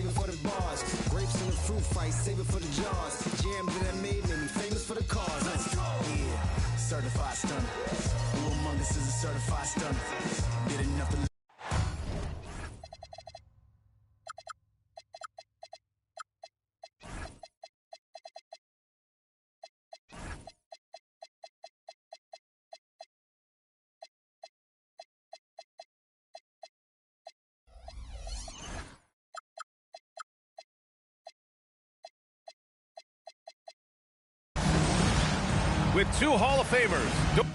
it for the bars. Grapes in the fruit fight, save it for the jars. Jam that I made me famous for the cars. Yeah, certified stunner. Who among us is a certified stunner? Did enough to with two Hall of Famers.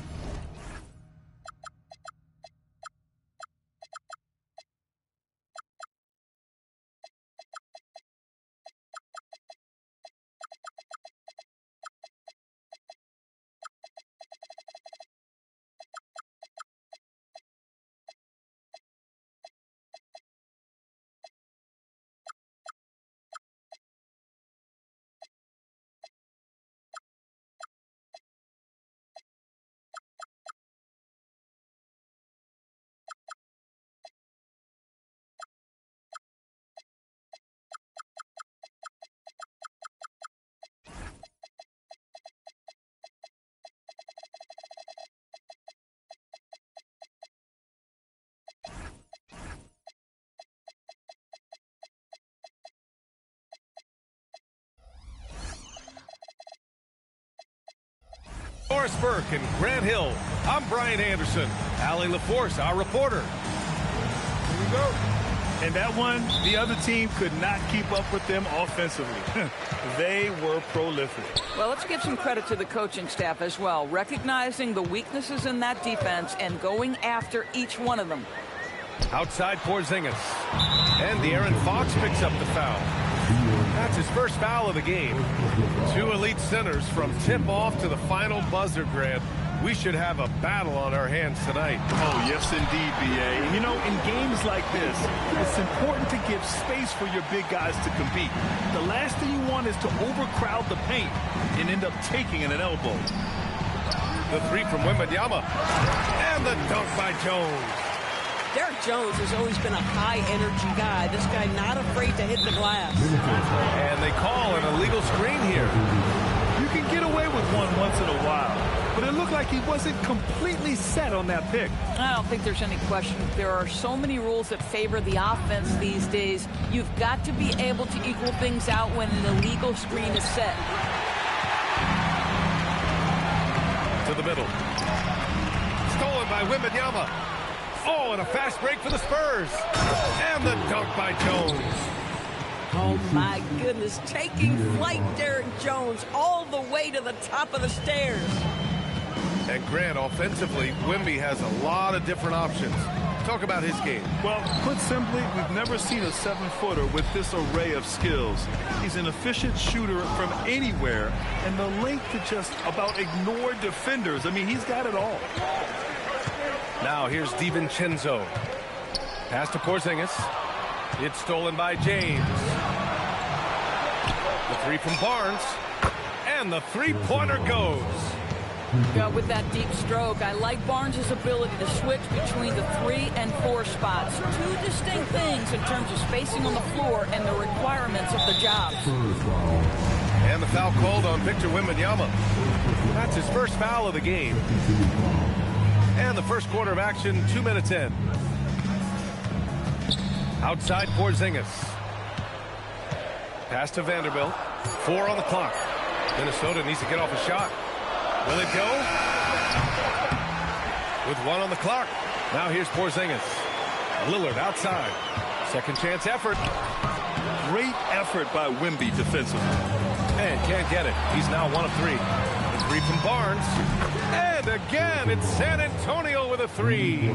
Forrest Burke and Grant Hill. I'm Brian Anderson. Allie LaForce, our reporter. Here we go. And that one, the other team could not keep up with them offensively. They were prolific. Well, let's give some credit to the coaching staff as well, recognizing the weaknesses in that defense and going after each one of them. Outside Porzingis. And De'Aaron Fox picks up the foul. That's his first foul of the game. Two elite centers from tip-off to the final buzzer, Grant. We should have a battle on our hands tonight. Oh, yes, indeed, B.A. You know, in games like this, it's important to give space for your big guys to compete. The last thing you want is to overcrowd the paint and end up taking an elbow. The three from Wembanyama. And the dunk by Jones. Derek Jones has always been a high-energy guy. This guy not afraid to hit the glass. And they call an illegal screen here. You can get away with one once in a while, but it looked like he wasn't completely set on that pick. I don't think there's any question. There are so many rules that favor the offense these days. You've got to be able to equal things out when an illegal screen is set. To the middle. Stolen by Wembanyama. Oh, and a fast break for the Spurs. And the dunk by Jones. Oh, my goodness. Taking flight, Derek Jones, all the way to the top of the stairs. And Grant, offensively, Wemby has a lot of different options. Talk about his game. Well, put simply, we've never seen a 7-footer with this array of skills. He's an efficient shooter from anywhere, and the length to just about ignore defenders. I mean, he's got it all. Now here's DiVincenzo. Pass to Porzingis. It's stolen by James. The three from Barnes. And the three-pointer goes. Yeah, with that deep stroke, I like Barnes' ability to switch between the 3 and 4 spots. Two distinct things in terms of spacing on the floor and the requirements of the job. And the foul called on Victor Wembanyama. That's his first foul of the game. And the first quarter of action, 2 minutes in. Outside Porzingis. Pass to Vanderbilt. 4 on the clock. Minnesota needs to get off a shot. Will it go? With 1 on the clock. Now here's Porzingis. Lillard outside. Second chance effort. Great effort by Wemby defensively. And can't get it. He's now 1 of 3. The three from Barnes. And again, it's San Antonio with a 3.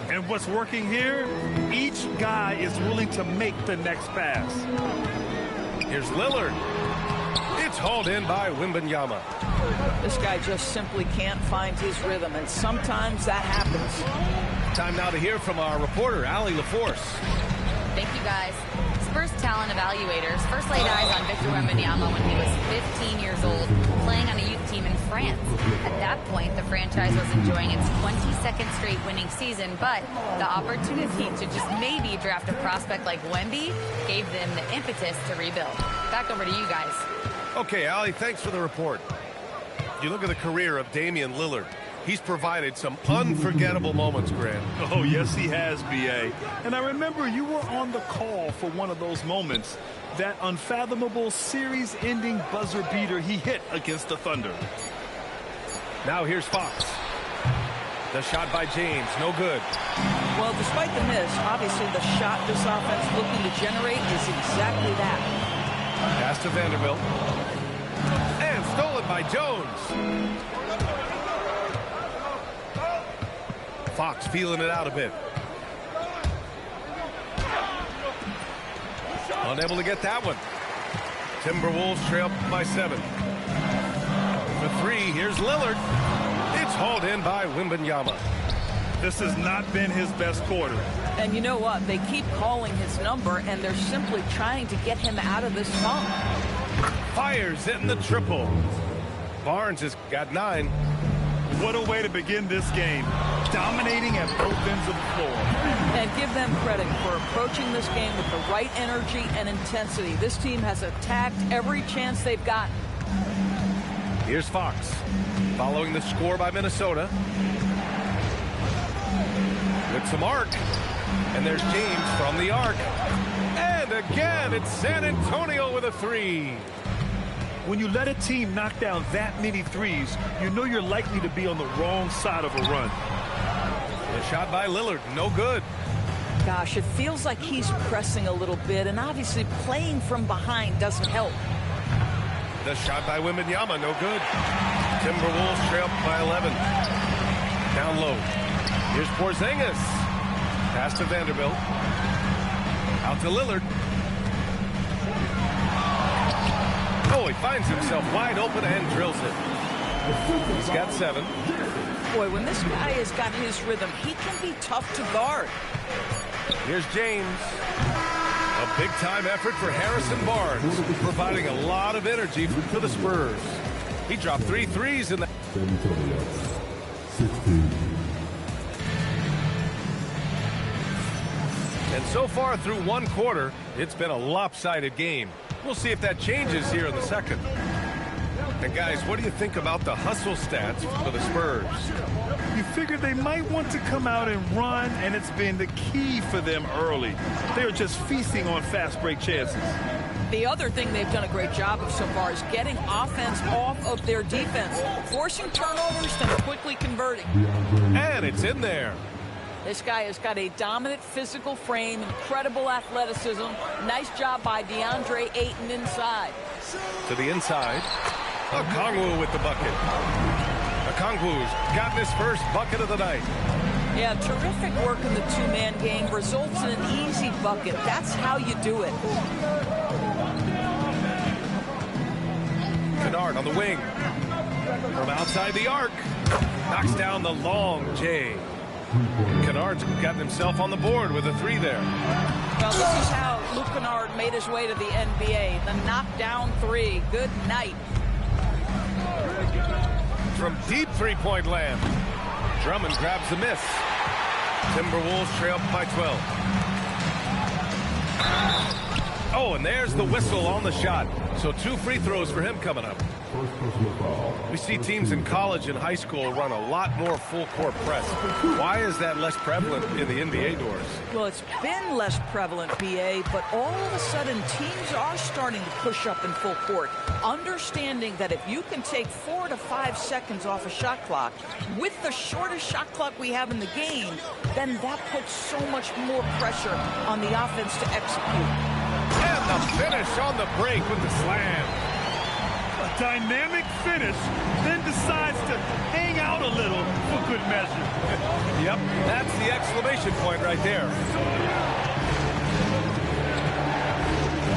And what's working here, each guy is willing to make the next pass. Here's Lillard. It's hauled in by Wembanyama. This guy just simply can't find his rhythm, and sometimes that happens. Time now to hear from our reporter, Allie LaForce. Thank you, guys. Spurs talent evaluation evaluators first laid eyes on Victor Wembanyama when he was 15 years old, playing on a youth team in France. At that point, the franchise was enjoying its 22nd straight winning season, but the opportunity to just maybe draft a prospect like Wemby gave them the impetus to rebuild. Back over to you guys. Okay, Allie, thanks for the report. You look at the career of Damian Lillard. He's provided some unforgettable moments, Grant. Oh, yes, he has, B.A. And I remember you were on the call for one of those moments, that unfathomable series-ending buzzer beater he hit against the Thunder. Now here's Fox. The shot by James, no good. Well, despite the miss, obviously the shot this offense looking to generate is exactly that. Pass to Vanderbilt. And stolen by Jones. Fox feeling it out a bit. Unable to get that one. Timberwolves trail by 7. For 3, here's Lillard. It's hauled in by Wembanyama. This has not been his best quarter. And you know what? They keep calling his number, and they're simply trying to get him out of this funk. Fires in the triple. Barnes has got 9. What a way to begin this game. Dominating at both ends of the floor. And give them credit for approaching this game with the right energy and intensity. This team has attacked every chance they've gotten. Here's Fox. Following the score by Minnesota. With some arc. And there's James from the arc. And again, it's San Antonio with a 3. When you let a team knock down that many threes, you know you're likely to be on the wrong side of a run. The shot by Lillard, no good. Gosh, it feels like he's pressing a little bit, and obviously playing from behind doesn't help. The shot by Wembanyama, no good. Timberwolves trail by 11. Down low. Here's Porzingis. Pass to Vanderbilt. Out to Lillard. Oh, he finds himself wide open and drills it. He's got 7. Boy, when this guy has got his rhythm, he can be tough to guard. Here's James. A big-time effort for Harrison Barnes, providing a lot of energy for the Spurs. He dropped 3 threes in that. And so far through one quarter, it's been a lopsided game. We'll see if that changes here in the second. And guys, what do you think about the hustle stats for the Spurs? You figure they might want to come out and run, and it's been the key for them early. They're just feasting on fast break chances. The other thing they've done a great job of so far is getting offense off of their defense, forcing turnovers and quickly converting. And it's in there. This guy has got a dominant physical frame, incredible athleticism. Nice job by DeAndre Ayton inside. To the inside. Okongwu with the bucket. Okongwu's gotten his first bucket of the night. Yeah, terrific work in the two-man game. Results in an easy bucket. That's how you do it. Kennard on the wing. From outside the arc. Knocks down the long J. Kennard's gotten himself on the board with a 3 there. Well, this is how Luke Kennard made his way to the NBA. The knockdown 3. Good night. From deep three-point land. Drummond grabs the miss. Timberwolves trail by 12. Oh, and there's the whistle on the shot. So 2 free throws for him coming up. We see teams in college and high school run a lot more full-court press. Why is that less prevalent in the NBA doors? Well, it's been less prevalent, BA, but all of a sudden teams are starting to push up in full court, understanding that if you can take 4 to 5 seconds off a shot clock with the shortest shot clock we have in the game, then that puts so much more pressure on the offense to execute. And the finish on the break with the slam. A dynamic finish, then decides to hang out a little for good measure. Yep, that's the exclamation point right there.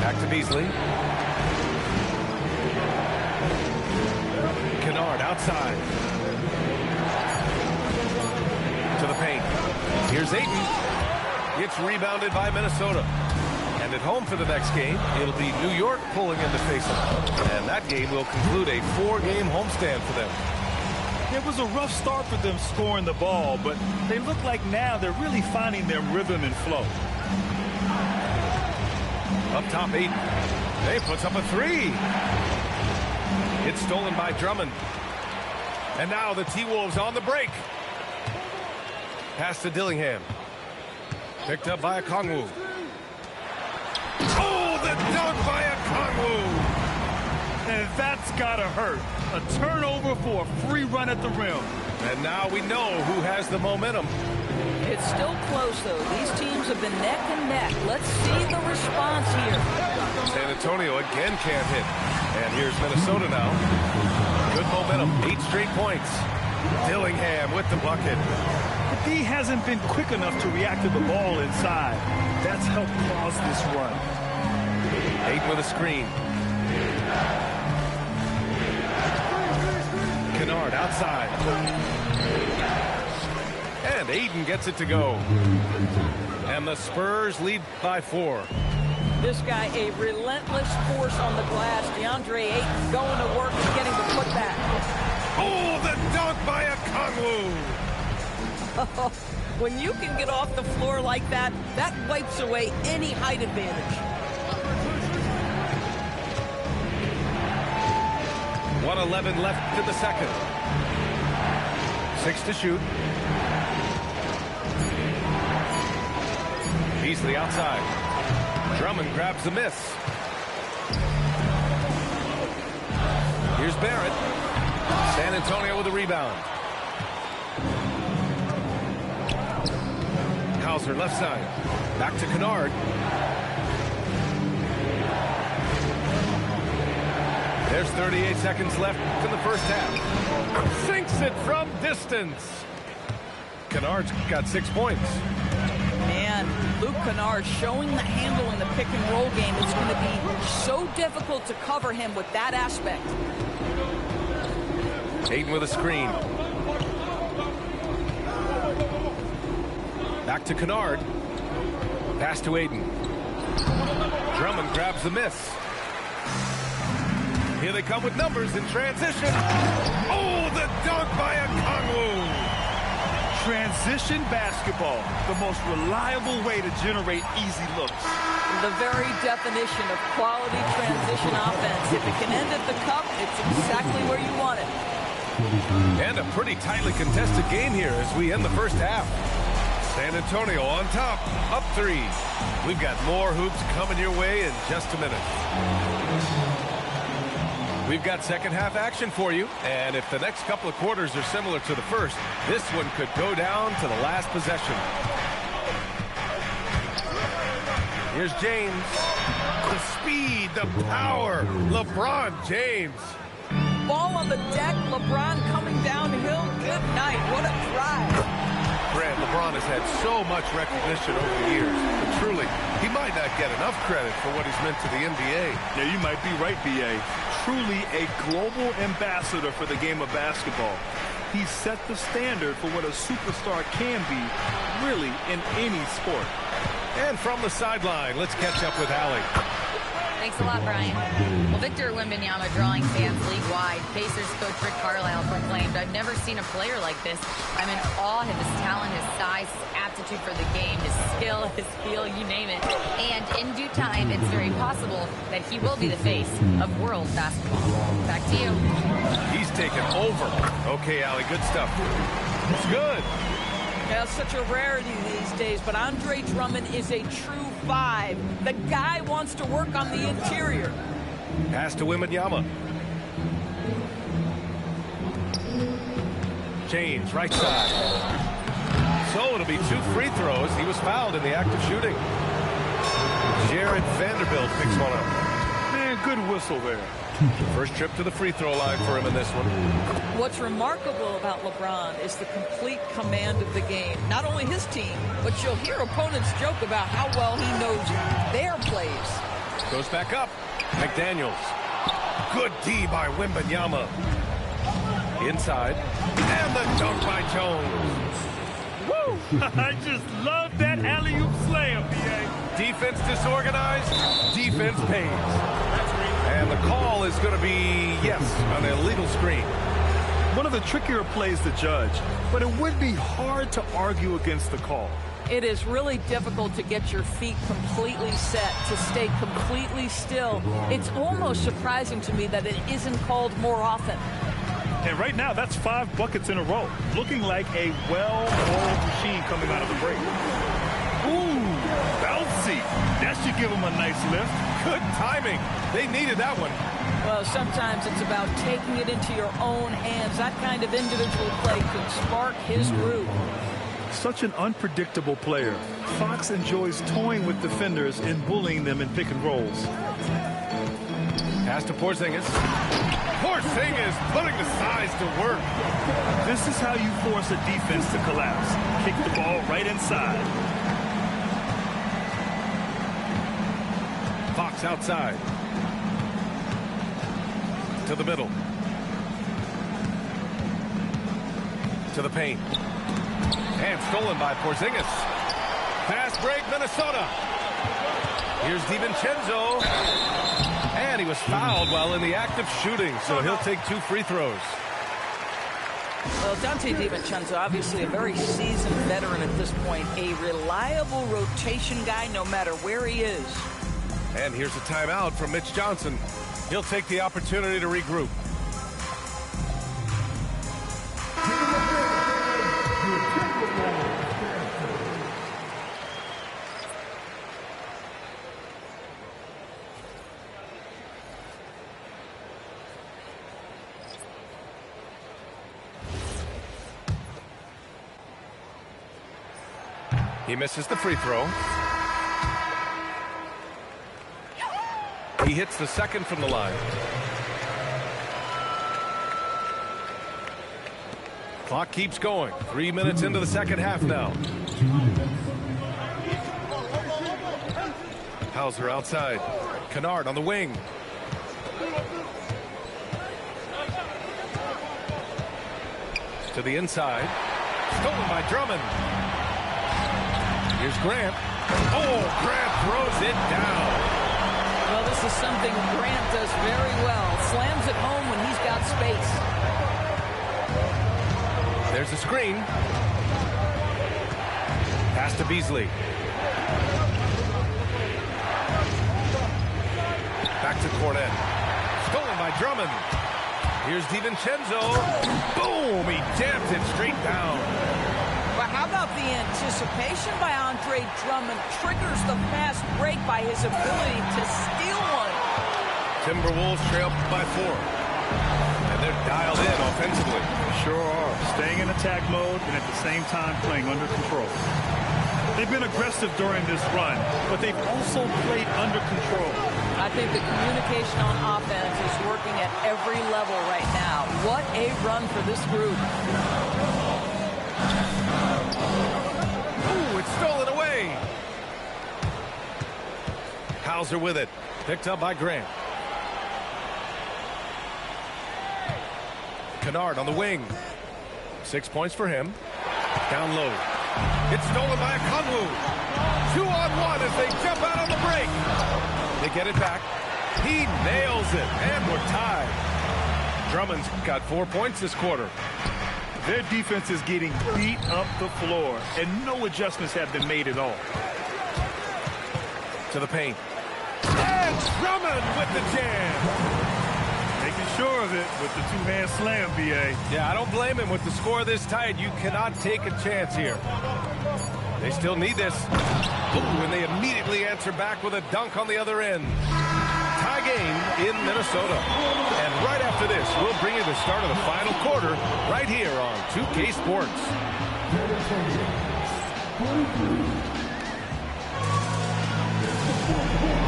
Back to Beasley. Kennard outside. To the paint. Here's Ayton. It's rebounded by Minnesota. And at home for the next game, it'll be New York pulling in to face them. And that game will conclude a 4-game homestand for them. It was a rough start for them scoring the ball, but they look like now they're really finding their rhythm and flow. Up top, Aiden. They puts up a 3. It's stolen by Drummond. And now the T-Wolves on the break. Pass to Dillingham. Picked up by Okongwu. Oh, the dunk by Okongwu! And that's gotta hurt. A turnover for a free run at the rim. And now we know who has the momentum. It's still close, though. These teams have been neck and neck. Let's see the response here. San Antonio again can't hit. And here's Minnesota now. Good momentum, 8 straight points. Dillingham with the bucket. The D hasn't been quick enough to react to the ball inside. That's helped cause this run. 8 with a screen. Kennard outside. And Aiden gets it to go. And the Spurs lead by 4. This guy, a relentless force on the glass. DeAndre Ayton going to work and getting the putback. Oh, the dunk by Okongwu! When you can get off the floor like that, that wipes away any height advantage. 1:11 left in the second. 6 to shoot. Beasley outside. Drummond grabs the miss. Here's Barrett. San Antonio with a rebound. Hauser left side. Back to Kennard. There's 38 seconds left in the first half. Sinks it from distance. Kennard's got 6 points. Man, Luke Kennard showing the handle in the pick and roll game. It's going to be so difficult to cover him with that aspect. Aiden with a screen. Back to Kennard. Pass to Aiden. Drummond grabs the miss. Here they come with numbers in transition. Oh, the dunk by Okongwu. Transition basketball, the most reliable way to generate easy looks. The very definition of quality transition offense. If it can end at the cup, it's exactly where you want it. And a pretty tightly contested game here as we end the first half. San Antonio on top, up 3. We've got more hoops coming your way in just a minute. We've got second half action for you, and if the next couple of quarters are similar to the first, this one could go down to the last possession. Here's James. The speed, the power. LeBron James. Ball on the deck, LeBron coming downhill. Good night, what a drive. Brad, LeBron has had so much recognition over the years, but truly, he might not get enough credit for what he's meant to the NBA. Yeah, you might be right, B.A. Truly a global ambassador for the game of basketball. He set the standard for what a superstar can be, really, in any sport. And from the sideline, let's catch up with Allie. Thanks a lot, Brian. Well, Victor Wembanyama drawing fans league-wide. Pacers coach Rick Carlisle proclaimed, "I've never seen a player like this. I'm in awe of his talent, his size, his aptitude for the game, his skill, his feel, you name it." And in due time, it's very possible that he will be the face of world basketball. Back to you. He's taken over. Okay, Allie, good stuff. It's good. Yeah, such a rarity these days, but Andre Drummond is a true 5. The guy wants to work on the interior. Pass to Wembanyama. James, right side. So it'll be 2 free throws. He was fouled in the act of shooting. Jared Vanderbilt picks one up. Man, good whistle there. First trip to the free throw line for him in this one. What's remarkable about LeBron is the complete command of the game. Not only his team, but you'll hear opponents joke about how well he knows their plays. Goes back up. McDaniels. Good D by Wembanyama. Inside. And the dunk by Jones. Woo! I just love that alley-oop slam, B.A. Defense disorganized, defense pays. And the call is going to be, yes, an illegal screen. One of the trickier plays to judge, but it would be hard to argue against the call. It is really difficult to get your feet completely set, to stay completely still. It's almost surprising to me that it isn't called more often. And right now, that's 5 buckets in a row. Looking like a well-oiled machine coming out of the break. Ooh, bouncy. That should give him a nice lift. Good timing. They needed that one. Well, sometimes it's about taking it into your own hands. That kind of individual play could spark his groove. Such an unpredictable player. Fox enjoys toying with defenders and bullying them in pick and rolls. Pass to Porzingis. Porzingis putting the size to work. This is how you force a defense to collapse. Kick the ball right inside. Fox outside. To the middle. To the paint. And stolen by Porzingis. Fast break, Minnesota. Here's DiVincenzo. And he was fouled while in the act of shooting, so he'll take 2 free throws. Well, Dante DiVincenzo, obviously a very seasoned veteran at this point. A reliable rotation guy no matter where he is. And here's a timeout from Mitch Johnson. He'll take the opportunity to regroup. He misses the free throw. He hits the second from the line. Clock keeps going. 3 minutes into the second half now. Hauser outside. Kennard on the wing. To the inside. Stolen by Drummond. Here's Grant. Oh, Grant throws it down. Well, this is something Grant does very well. Slams it home when he's got space. There's a screen. Pass to Beasley. Back to Cornet. Stolen by Drummond. Here's DiVincenzo. Boom! He jammed it straight down. Well, how about the anticipation by Andre Drummond triggers the fast break by his ability to steal one. Timberwolves trail by 4. And they're dialed in offensively. Sure are. Staying in attack mode and at the same time playing under control. They've been aggressive during this run, but they've also played under control. I think the communication on offense is working at every level right now. What a run for this group. Ooh, it's stolen away. Hauser with it. Picked up by Grant. Kennard on the wing. 6 points for him. Down low. It's stolen by Okongwu. 2-on-1 as they jump out on the break. They get it back. He nails it, and we're tied. Drummond's got 4 points this quarter. Their defense is getting beat up the floor, and no adjustments have been made at all. To the paint. And Drummond with the jam. Making sure of it with the two-hand slam, B.A. Yeah, I don't blame him. With the score this tight, you cannot take a chance here. They still need this. Ooh, and they immediately answer back with a dunk on the other end. Tie game in Minnesota. And right after this, we'll bring you the start of the final quarter right here on 2K Sports.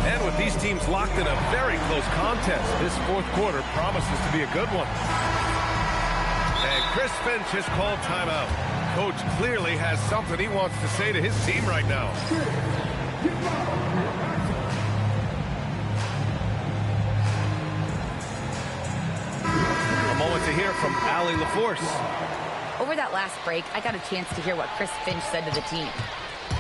And with these teams locked in a very close contest, this fourth quarter promises to be a good one. And Chris Finch has called timeout. Coach clearly has something he wants to say to his team right now. A moment to hear from Allie LaForce. Over that last break, I got a chance to hear what Chris Finch said to the team.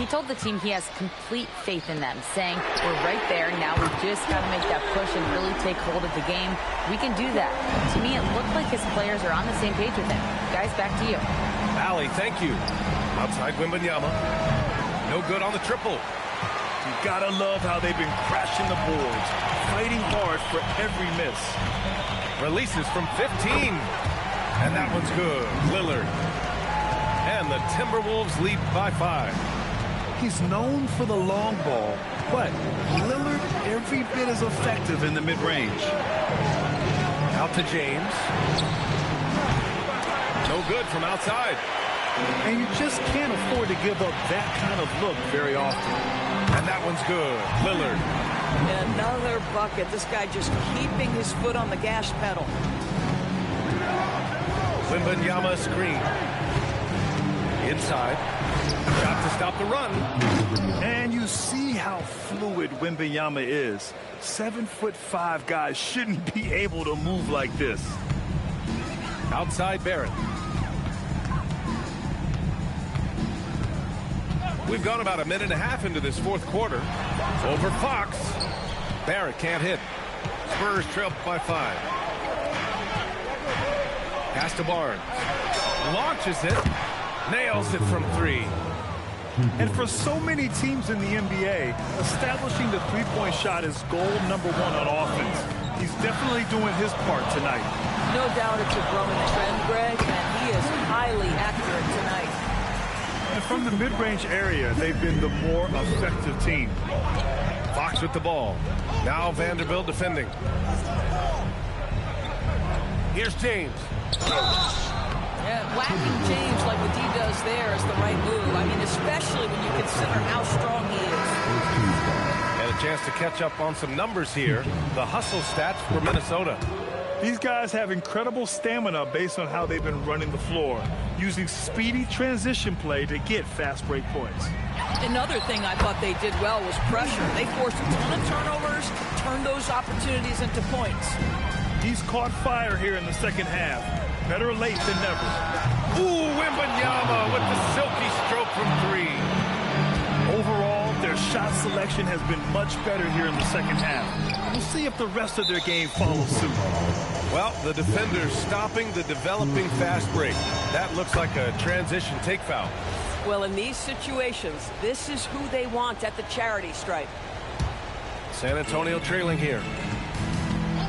He told the team he has complete faith in them, saying, we're right there, now we just got to make that push and really take hold of the game. We can do that. To me, it looked like his players are on the same page with him. Guys, back to you. Allie, thank you. Outside Wembanyama. No good on the triple. You gotta love how they've been crashing the boards, fighting hard for every miss. Releases from 15. And that one's good. Lillard. And the Timberwolves lead by 5. He's known for the long ball, but Lillard every bit as effective in the mid-range. Out to James. No good from outside. And you just can't afford to give up that kind of look very often. And that one's good. Lillard. Another bucket. This guy just keeping his foot on the gas pedal. Wembanyama screen. Inside. Shot to stop the run. And you see how fluid Wembanyama is. 7'5" guys shouldn't be able to move like this. Outside Barrett. We've gone about a minute and a half into this fourth quarter. Over Fox. Barrett can't hit. Spurs trail by 5. Pass to Barnes. Launches it. Nails it from 3. And for so many teams in the NBA, establishing the three-point shot is goal number 1 on offense. He's definitely doing his part tonight. No doubt it's a growing trend, Greg, and he is highly accurate tonight. And from the mid-range area, they've been the more effective team. Fox with the ball. Now Vanderbilt defending. Here's James. Yeah, whacking James like what he does there is the right move. I mean, especially when you consider how strong he is. And a chance to catch up on some numbers here. The hustle stats for Minnesota. These guys have incredible stamina based on how they've been running the floor, using speedy transition play to get fast break points. Another thing I thought they did well was pressure. They forced a ton of turnovers, turned those opportunities into points. He's caught fire here in the second half. Better late than never. Ooh, Wembanyama with the silky stroke from 3. Overall, their shot selection has been much better here in the second half. We'll see if the rest of their game follows suit. Well, the defenders stopping the developing fast break. That looks like a transition take foul. Well, in these situations, this is who they want at the charity stripe. San Antonio trailing here.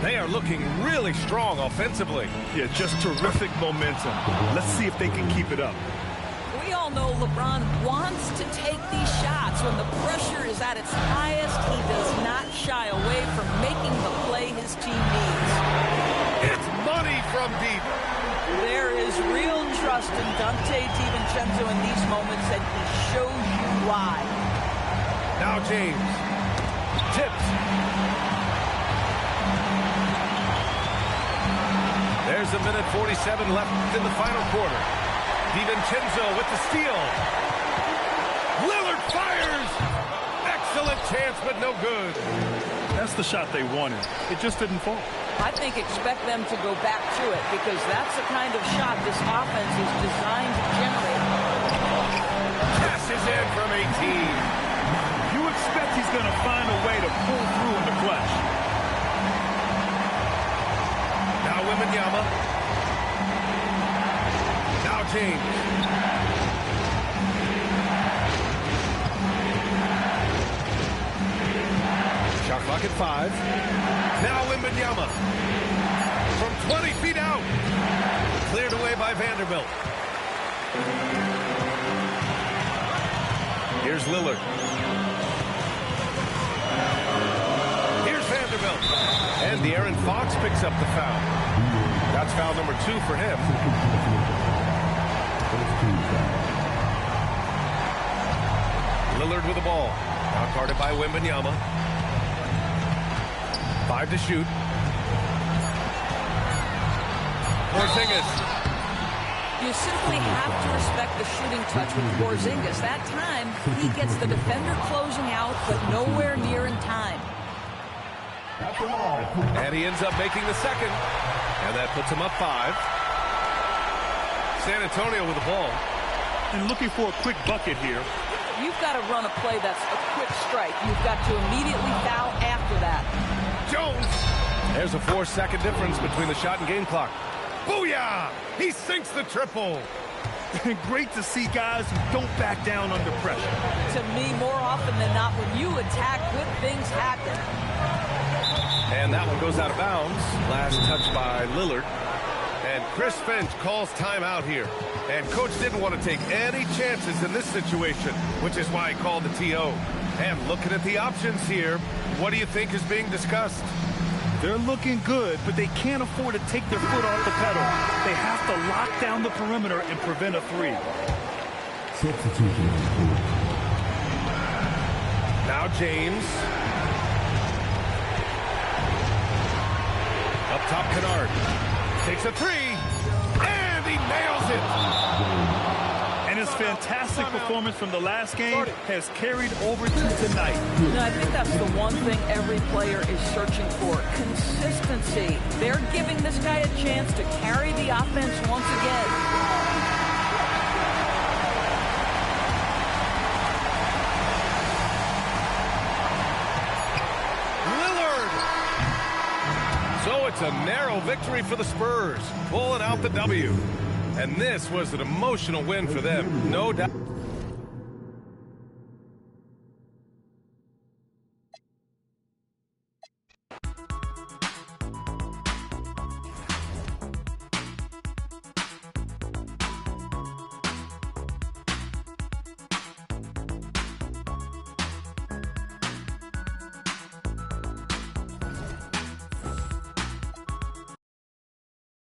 They are looking really strong offensively. Yeah, just terrific momentum. Let's see if they can keep it up. We all know LeBron wants to take these shots. When the pressure is at its highest, he does not shy away from making the play his team needs. It's money from deep. There is real trust in Dante DiVincenzo in these moments, and he shows you why. Now James. Tips. There's a minute 47 left in the final quarter. DiVincenzo with the steal. Lillard fires. Excellent chance, but no good. That's the shot they wanted. It just didn't fall. I think expect them to go back to it because that's the kind of shot this offense is designed to generate. Passes in from 18. You expect he's going to find a way to pull through in the clutch. Now Wembanyama. Now James. Shot clock at 5. Now Wembanyama. From 20 feet out. Cleared away by Vanderbilt. Here's Lillard. Here's Vanderbilt. And De'Aaron Fox picks up the foul. That's foul number 2 for him. Lillard with the ball. Now guarded by Wembanyama. 5 to shoot. Porzingis. You simply have to respect the shooting touch with Porzingis. That time, he gets the defender closing out, but nowhere near in time. And he ends up making the second. And that puts him up 5. San Antonio with the ball. And looking for a quick bucket here. you've got to run a play that's a quick strike. You've got to immediately foul after that. Jones. There's a 4-second difference between the shot and game clock. Booyah! He sinks the triple. Great to see guys who don't back down under pressure. To me, more often than not, when you attack, good things happen. And that one goes out of bounds. Last touch by Lillard. And Chris Finch calls timeout here. And coach didn't want to take any chances in this situation, which is why he called the TO. And looking at the options here, what do you think is being discussed? They're looking good, but they can't afford to take their foot off the pedal. They have to lock down the perimeter and prevent a three. Now James. Up top, Kennard. Takes a three, and he nails it. And his fantastic performance from the last game has carried over to tonight. I think that's the one thing every player is searching for, consistency. They're giving this guy a chance to carry the offense once again. So it's a narrow victory for the Spurs, pulling out the W. And this was an emotional win for them, no doubt.